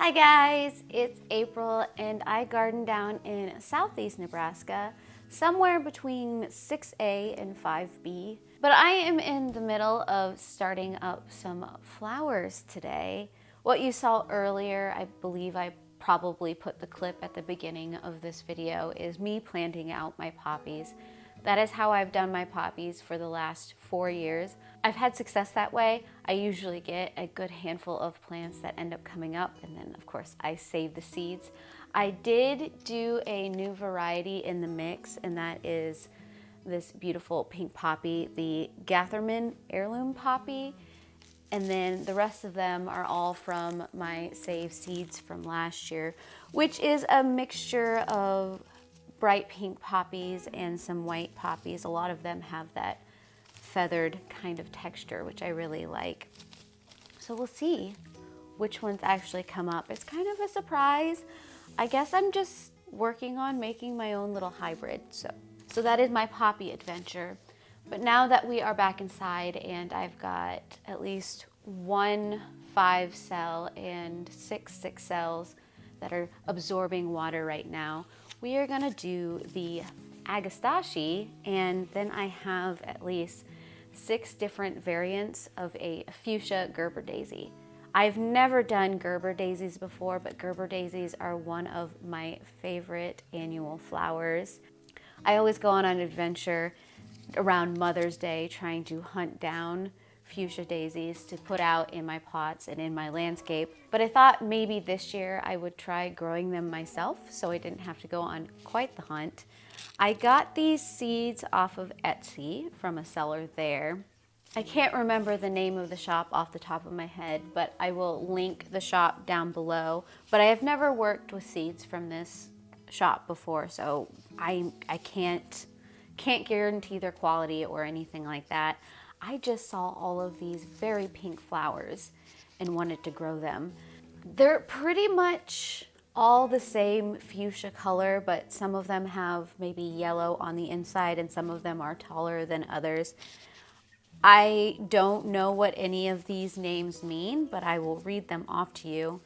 Hi guys, it's April and I garden down in southeast Nebraska, somewhere between 6A and 5B. But I am in the middle of starting up some flowers today. What you saw earlier, I believe I probably put the clip at the beginning of this video, is me planting out my poppies. That is how I've done my poppies for the last 4 years. I've had success that way. I usually get a good handful of plants that end up coming up, and then of course I save the seeds. I did do a new variety in the mix, and that is this beautiful pink poppy, the Gatherman heirloom poppy. And then the rest of them are all from my saved seeds from last year, which is a mixture of bright pink poppies and some white poppies. A lot of them have that feathered kind of texture, which I really like. So we'll see which ones actually come up. It's kind of a surprise. I guess I'm just working on making my own little hybrid. So that is my poppy adventure. But now that we are back inside and I've got at least 1 5-cell and 6 6-cells that are absorbing water right now, we are gonna do the Agastache, and then I have at least 6 different variants of a fuchsia Gerber daisy. I've never done Gerber daisies before, but Gerber daisies are one of my favorite annual flowers. I always go on an adventure around Mother's Day trying to hunt down fuchsia daisies to put out in my pots and in my landscape. But I thought maybe this year I would try growing them myself so I didn't have to go on quite the hunt. I got these seeds off of Etsy from a seller there. I can't remember the name of the shop off the top of my head, but I will link the shop down below. But I have never worked with seeds from this shop before, so I can't guarantee their quality or anything like that. I just saw all of these very pink flowers and wanted to grow them. They're pretty much all the same fuchsia color, but some of them have maybe yellow on the inside and some of them are taller than others. I don't know what any of these names mean, but I will read them off to you.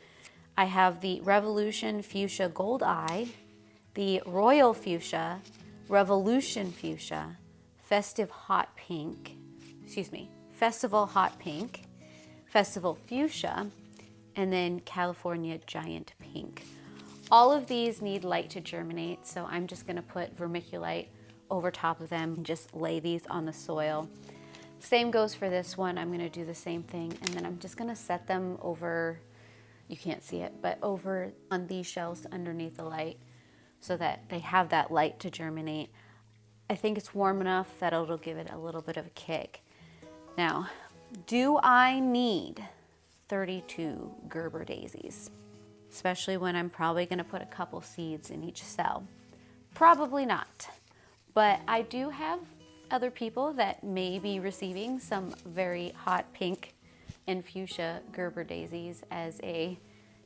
I have the Revolution Fuchsia Gold Eye, the Royal Fuchsia, Revolution Fuchsia, Festival Hot Pink, Festival Fuchsia, and then California Giant Pink. All of these need light to germinate, so I'm just gonna put vermiculite over top of them and just lay these on the soil. Same goes for this one. I'm gonna do the same thing, and then I'm just gonna set them over, you can't see it, but over on these shelves underneath the light so that they have that light to germinate. I think it's warm enough that it'll give it a little bit of a kick. Now, do I need 32 Gerber daisies? Especially when I'm probably gonna put a couple seeds in each cell. Probably not, but I do have other people that may be receiving some very hot pink and fuchsia Gerber daisies as a,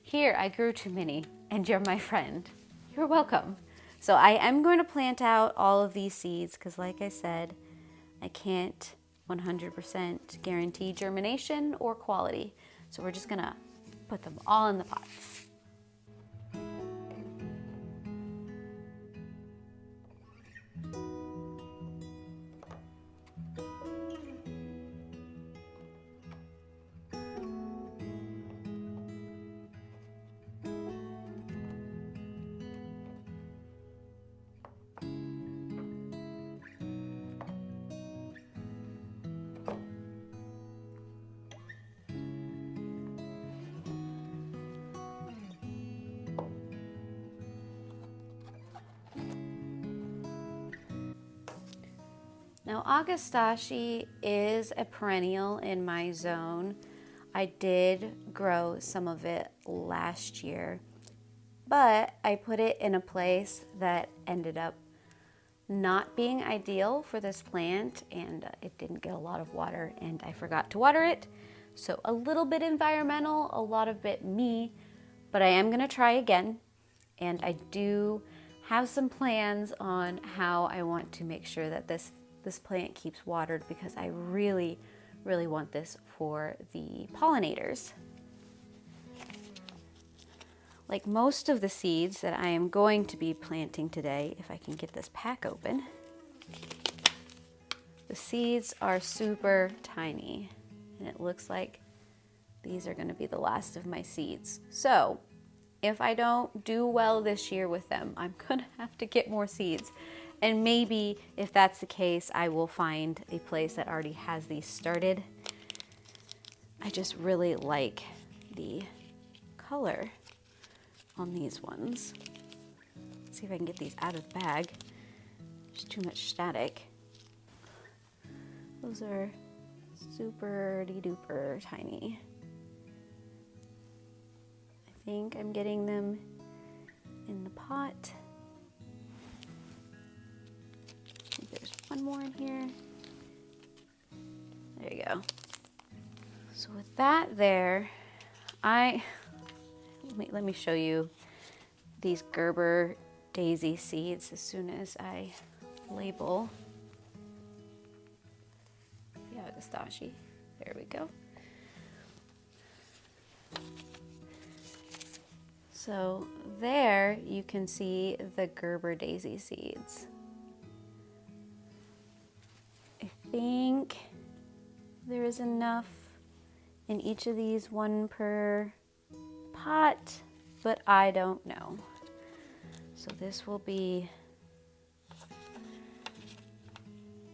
here, I grew too many and you're my friend. You're welcome. So I am going to plant out all of these seeds because like I said, I can't 100% guarantee germination or quality. So we're just gonna put them all in the pots. Now, Agastache is a perennial in my zone. I did grow some of it last year, but I put it in a place that ended up not being ideal for this plant, and it didn't get a lot of water, and I forgot to water it. So a little bit environmental, a lot of bit me, but I am gonna try again, and I do have some plans on how I want to make sure that this plant keeps watered because I really want this for the pollinators. like most of the seeds that I am going to be planting today, if I can get this pack open, the seeds are super tiny, and it looks like these are going to be the last of my seeds. So if I don't do well this year with them, I'm going to have to get more seeds. And maybe if that's the case, I will find a place that already has these started. I just really like the color on these ones. Let's see if I can get these out of the bag. There's too much static. Those are super duper tiny. I think I'm getting them in the pot. I think there's one more in here. There you go. So with that there, let me show you these Gerbera Daisy seeds as soon as I label the Agastache. There we go. So there you can see the Gerbera Daisy seeds. I think there is enough in each of these, one per pot, but I don't know. So this will be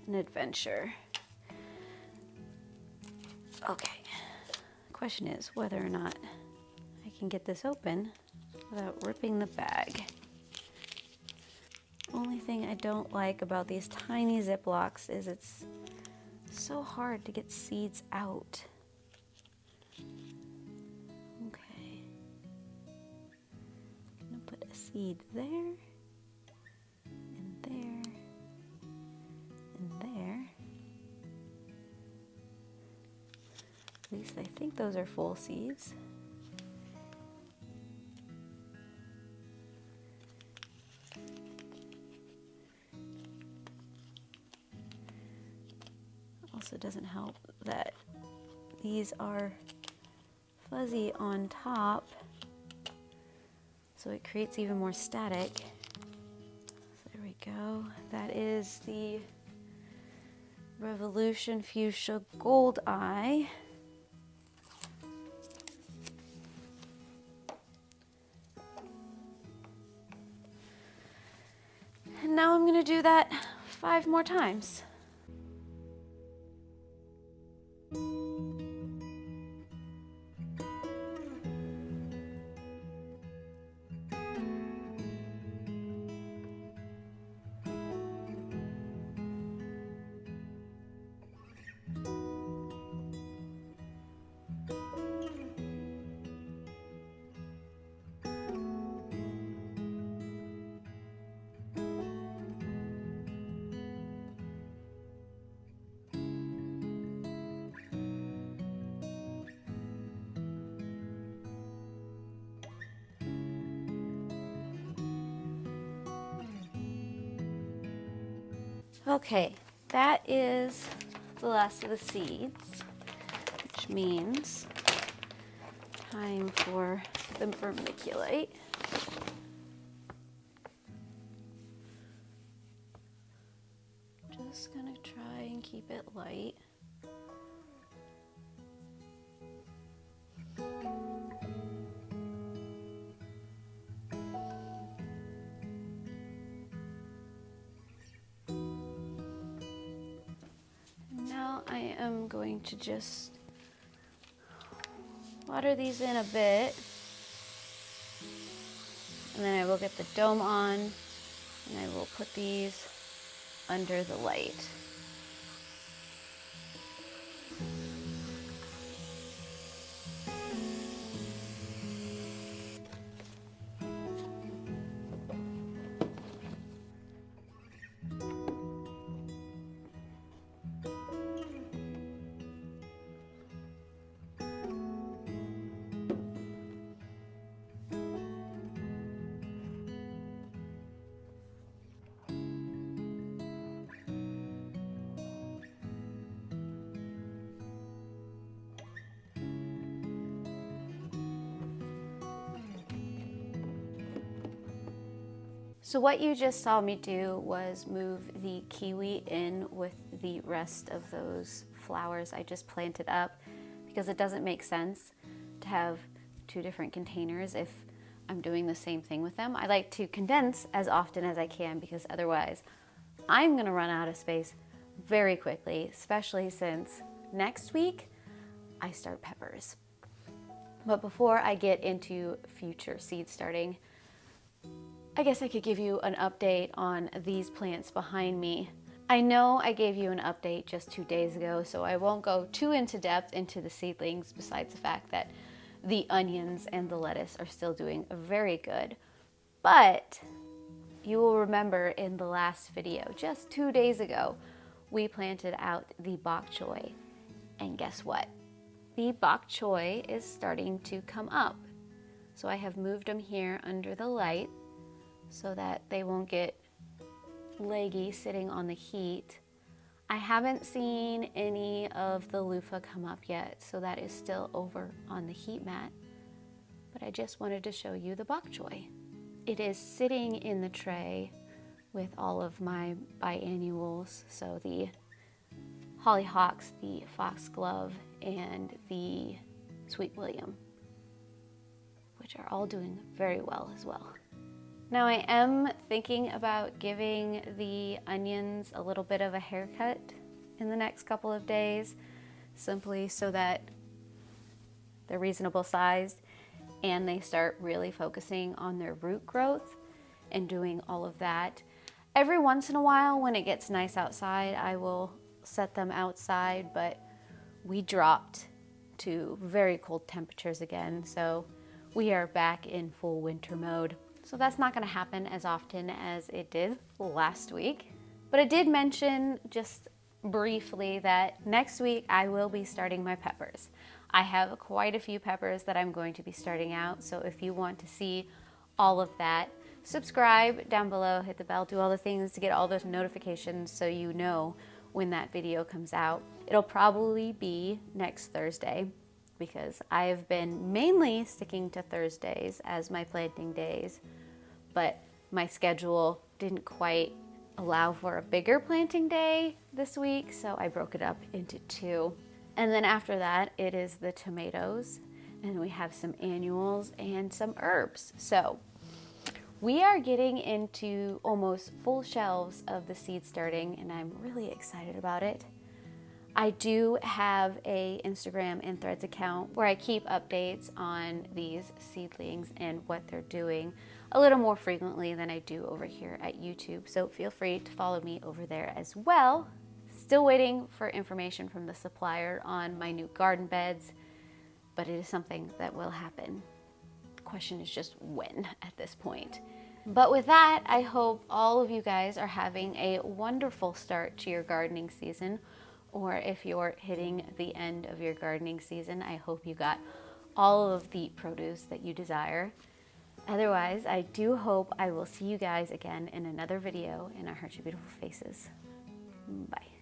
an adventure. Okay, the question is whether or not I can get this open without ripping the bag. Only thing I don't like about these tiny Ziplocs is it's so hard to get seeds out. Okay, I'm gonna put a seed there, and there, and there. At least I think those are full seeds. Also doesn't help that these are fuzzy on top, so it creates even more static. So there we go. That is the Revolution Fuchsia Gold Eye. And now I'm gonna do that 5 more times. Okay, that is the last of the seeds, which means time for the vermiculite. Just gonna try and keep it light. I am going to just water these in a bit, and then I will get the dome on, and I will put these under the light. So what you just saw me do was move the kiwi in with the rest of those flowers I just planted up, because it doesn't make sense to have two different containers if I'm doing the same thing with them. I like to condense as often as I can, because otherwise I'm gonna run out of space very quickly, especially since next week I start peppers. But before I get into future seed starting, I guess I could give you an update on these plants behind me. I know I gave you an update just 2 days ago, so I won't go too into depth into the seedlings, besides the fact that the onions and the lettuce are still doing very good. But you will remember in the last video, just 2 days ago, we planted out the bok choy. And guess what? The bok choy is starting to come up. So I have moved them here under the light so that they won't get leggy sitting on the heat. I haven't seen any of the loofah come up yet, so that is still over on the heat mat. But I just wanted to show you the bok choy. It is sitting in the tray with all of my biannuals, so the hollyhocks, the foxglove, and the sweet William, which are all doing very well as well. Now I am thinking about giving the onions a little bit of a haircut in the next couple of days, simply so that they're reasonable sized and they start really focusing on their root growth and doing all of that. Every once in a while when it gets nice outside, I will set them outside, but we dropped to very cold temperatures again, so we are back in full winter mode. So that's not going to happen as often as it did last week. But I did mention just briefly that next week I will be starting my peppers. I have quite a few peppers that I'm going to be starting out, so if you want to see all of that, subscribe down below, hit the bell, do all the things to get all those notifications so you know when that video comes out. It'll probably be next Thursday, because I've been mainly sticking to Thursdays as my planting days, but my schedule didn't quite allow for a bigger planting day this week, so I broke it up into 2. And then after that, it is the tomatoes, and we have some annuals and some herbs. So we are getting into almost full shelves of the seed starting, and I'm really excited about it. I do have a Instagram and Threads account where I keep updates on these seedlings and what they're doing a little more frequently than I do over here at YouTube. So feel free to follow me over there as well. Still waiting for information from the supplier on my new garden beds, but it is something that will happen. The question is just when at this point. But with that, I hope all of you guys are having a wonderful start to your gardening season. Or if you're hitting the end of your gardening season, I hope you got all of the produce that you desire. Otherwise, I do hope I will see you guys again in another video in Our Hearts Are Beautiful Faces. Bye.